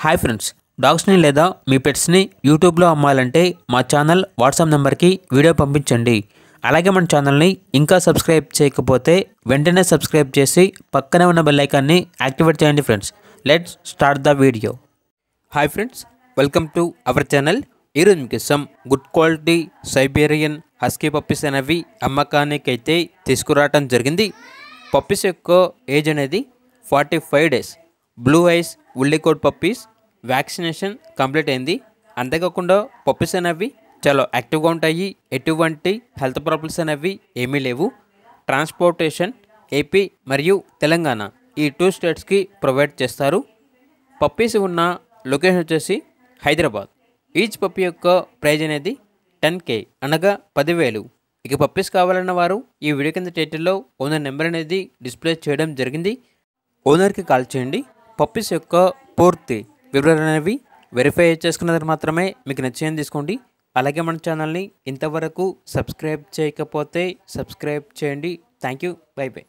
Hi friends, డాగ్స్ని లేదా మీ పెట్స్ని యూట్యూబ్లో అమ్మాలంటే మా ఛానల్ వాట్సాప్ నెంబర్కి వీడియో పంపించండి. అలాగే మన ఛానల్ని ఇంకా సబ్స్క్రైబ్ చేయకపోతే వెంటనే సబ్స్క్రైబ్ చేసి పక్కనే ఉన్న బెల్ ఐకాన్ని యాక్టివేట్ చేయండి friends. Let's start the video. Hi friends, welcome to our channel. ఈరోజు మీకు some good quality Siberian husky puppies అనేవి అమ్మకానికి అయితే తీసుకురావటం జరిగింది. పప్పీస్ యొక్క ఏజ్ అనేది 45 డేస్. బ్లూ ఐస్ ఉల్లి కోట్ పప్పీస్. వ్యాక్సినేషన్ కంప్లీట్ అయింది. అంతేకాకుండా పప్పీస్ అనేవి చాలా యాక్టివ్గా ఉంటాయి. ఎటువంటి హెల్త్ ప్రాబ్లమ్స్ అనేవి ఏమీ లేవు. ట్రాన్స్పోర్టేషన్ ఏపీ మరియు తెలంగాణ ఈ 2 స్టేట్స్కి ప్రొవైడ్ చేస్తారు. పప్పీస్ ఉన్న లొకేషన్ వచ్చేసి హైదరాబాద్. ఈచ్ పప్పీ యొక్క ప్రైజ్ అనేది 10K అనగా 10,000. ఇక పప్పీస్ కావాలన్న వారు ఈ వీడియో కింద టైటిల్లో ఓనర్ నెంబర్ అనేది డిస్ప్లే చేయడం జరిగింది. ఓనర్కి కాల్ చేయండి. పప్పీస్ యొక్క పూర్తి వివరాలు అనేవి వెరిఫై చేసుకున్నది మాత్రమే మీకు నచ్చేది తీసుకోండి. అలాగే మన ఛానల్ని ఇంతవరకు సబ్స్క్రైబ్ చేయకపోతే సబ్స్క్రైబ్ చేయండి. Thank you. By by.